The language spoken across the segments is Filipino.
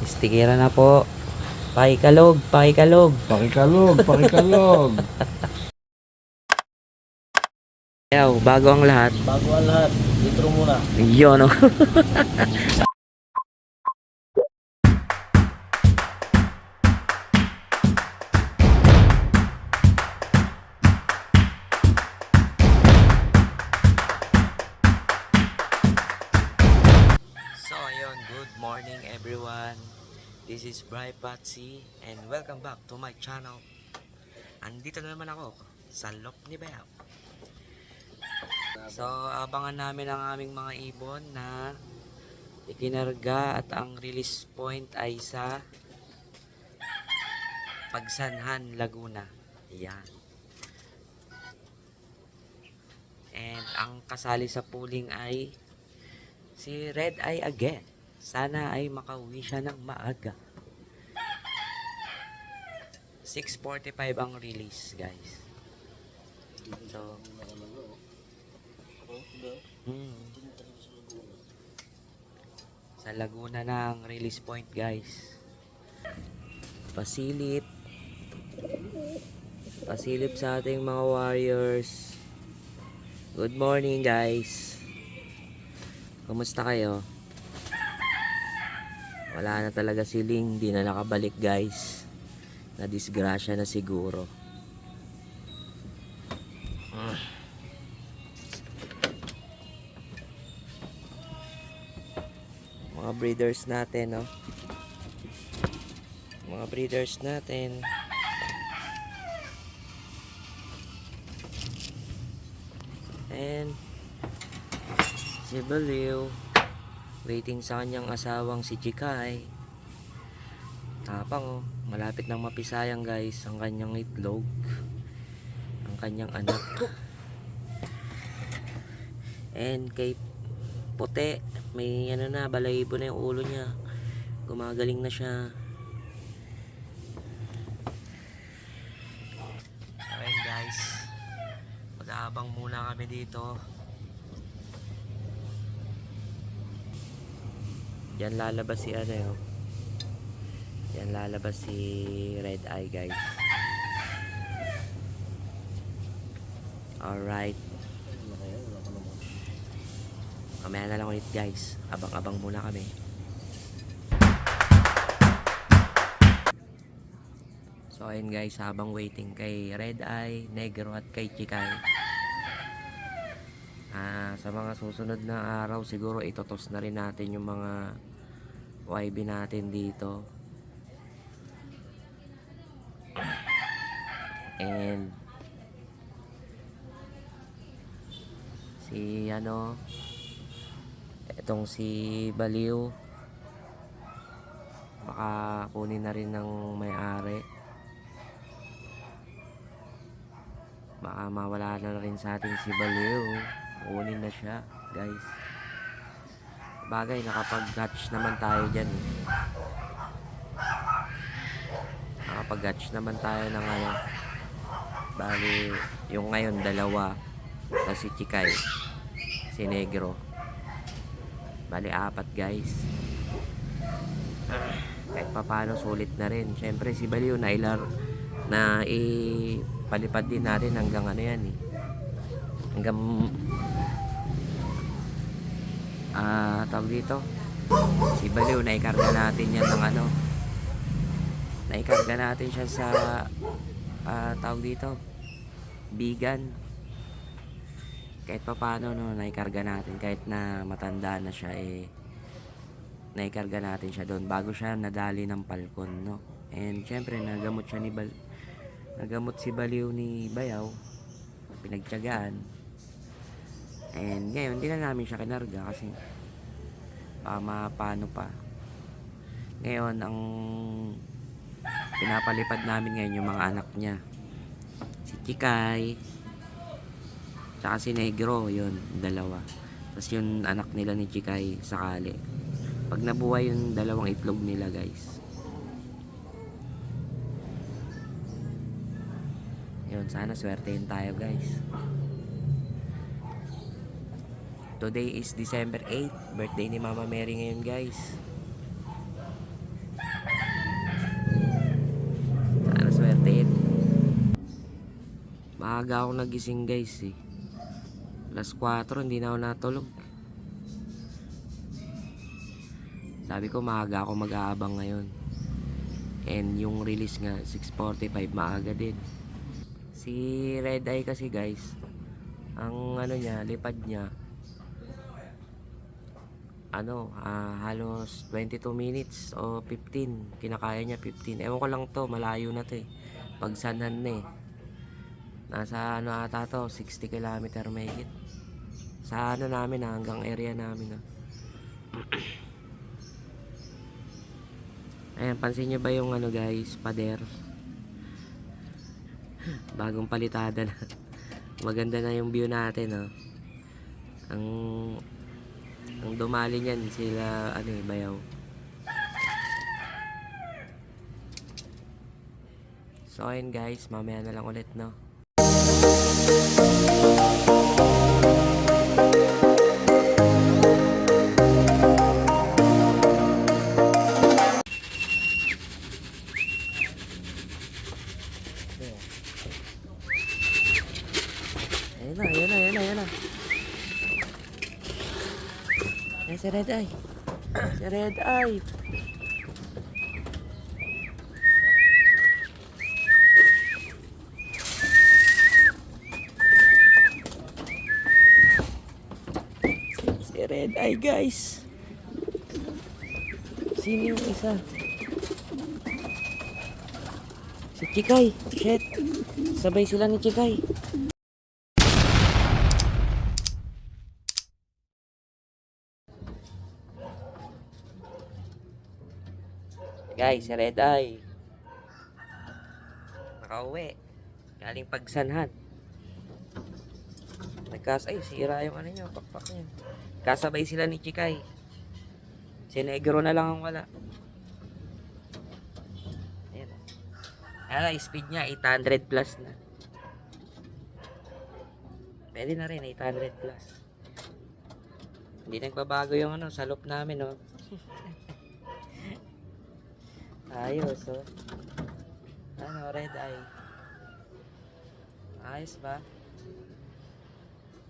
Stickera na po. Pakikalog, pakikalog. Pakikalog, pakikalog. Yaw, bago ang lahat. Bago ang lahat, intro muna. Yun, no? So, ayun, good morning everyone. This is Bri Patsy and welcome back to my channel. Andito na naman ako sa Lop ni Bayaw. So, abangan namin ang aming mga ibon na ikinarga at ang release point ay sa Pagsanhan, Laguna. Yan. And ang kasali sa pooling ay si Red Eye again. Sana ay makauwi siya ng maaga. 6:45 ang release, guys. So, sa Laguna na ang release point, guys. Pasilip sa ating mga warriors. Good morning, guys. Kumusta kayo? Wala na talaga si Ling, di na nakabalik, guys. Na disgrasya na siguro. Mga breeders natin, no? Mga breeders natin. And si Baliw waiting sa kanyang asawang si Chikay. Tapang, oh, malapit nang mapisayang, guys, ang kanyang itlog, ang kanyang anak. And kay Puti, may ano na, balahibo na yung ulo niya, gumagaling na siya. Ayun, guys, mag-aabang muna kami dito. Diyan lalabas si ano yun. Diyan lalabas si Red Eye, guys. Alright. Mamaya na lang ulit, guys. Abang-abang muna kami. So ayun, guys, habang waiting kay Red Eye, Negro at kay Chikay, sa mga susunod na araw siguro itotos na rin natin yung mga YB natin dito. And si ano, itong si Baliw, baka kunin na rin ng may-ari. Baka mawala na rin sa atin si Baliw. Kunin na siya, guys. Bagay, nakapag-hatch naman tayo dyan. Nakapag-hatch naman tayo ng ano. Bali, yung ngayon dalawa. Tapos si Chikay, si Negro. Bali, 4, guys. Kahit papano sulit na rin. Syempre si Baliw na palipad din natin hanggang ano yan eh. Hanggang tawag dito. Si Baliw, naikarga natin yan ng ano. Naikarga natin siya sa tawag dito, Bigan. Kahit papano, no, naikarga natin. Kahit na matanda na siya, naikarga natin siya doon bago siya nadali ng palkon, no. And syempre nagamot siya nagamot si Baliw ni Bayaw, pinagtiyagaan. And ngayon hindi na namin siya kinarga kasi paano pa. Ngayon ang pinapalipad namin ngayon yung mga anak niya, si Chikay tsaka si Negro, yun, dalawa. Tapos yung anak nila ni Chikay sakali pag nabuhay yung dalawang itlog nila, guys. Yun, sana swertein tayo, guys. Today is December 8, birthday ni Mama Mary ngayon, guys. Maaga ako nagising guys eh. Alas 4, hindi na ako natulog. Sabi ko maaga ako mag-aabang ngayon. And yung release nga 6:45, maaga din. Si Red Eye kasi guys, ang ano niya, lipad niya halos 22 minutes o 15. Kinakaya niya 15. Ewan ko lang to, malayo na to eh. Pagsanan na eh. Nasa ata to, 60 kilometer mahigit. Sa namin hanggang area namin Ayan, pansin nyo ba yung guys, pader? Bagong palitada na. Maganda na yung view natin Ang dumali niyan sila Bayaw. So ayun guys, mamaya na lang ulit Ayan na. Ayan si Red Eye. Si Red Eye. Si Red Eye guys. Sino yung isa? Si Chikay. Shit. Sabay sila ni Chikay. Guys, si Red Eye nakauwi galing pagsanhan. Ay, sira yung niya, pakpak niya. Kasabay sila ni Chikay. Si Negro na lang ang wala. Ayan. Speed niya 800 plus na. Pwede na rin 800 plus. Hindi nagbabago yung sa loop namin Ayos Red Eye. Ayos ba?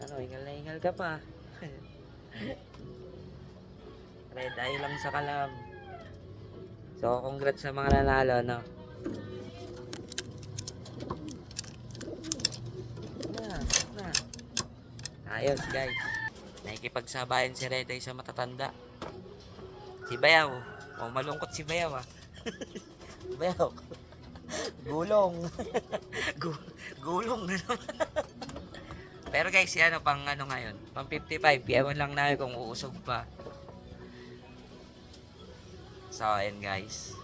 Hingal na hingal ka pa. Red Eye lang sa kalam. So congrats sa mga nanalo Ayos guys. Nakikipagsabayan si Red Eye sa matatanda. Si Bayaw. Malungkot si Bayaw Bayaw. Gulong. Gulong na naman. Pero guys, pang ngayon? Pang 55. Ewan lang namin kung uusog pa. So, ayan guys.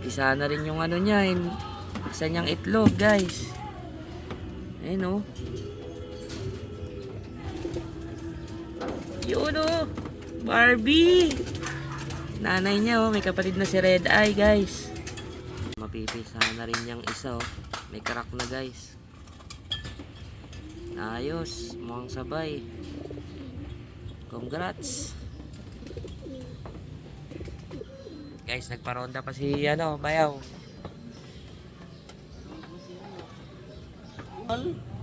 Isa na rin yung niya. Isa niyang itlog guys. Ayun Yun Barbie. Nanay niya may kapatid na si Red Eye guys. Mapipisa na rin niyang isa May crack na guys. Ayos, mukhang sabay. Congrats. Guys, nagparonda pa si Bayaw.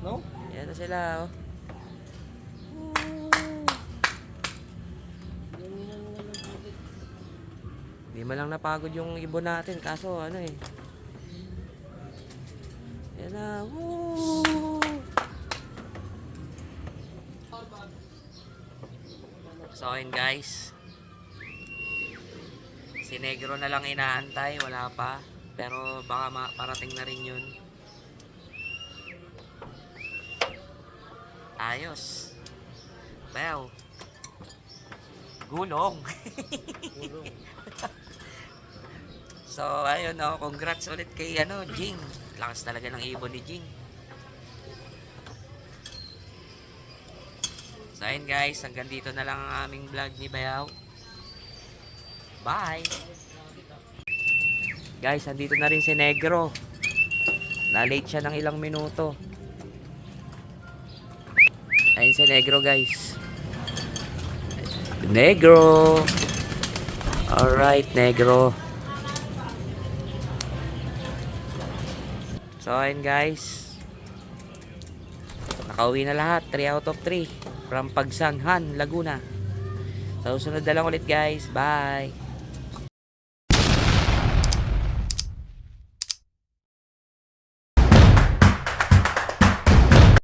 No? Yan na sila Hindi man lang napagod yung ibon natin. Kaso Yan na. Woo! So yun guys. Si Negro na lang inaantay. Wala pa. Pero baka parating na rin yun. Ayos. Bayaw. Gulong. So, ayun congrats ulit kay Jing. Lakas talaga ng ibon ni Jing. So, ayun guys, hanggang dito na lang ang aming vlog ni Bayaw. Bye! Guys, andito na rin si Negro. Na-late siya ng ilang minuto. Ayun si Negro guys. Negro! Alright, Negro. So, ayun guys. Nakauwi na lahat. 3 out of 3. From Pagsanghan, Laguna. Sa susunod na lang ulit guys. Bye!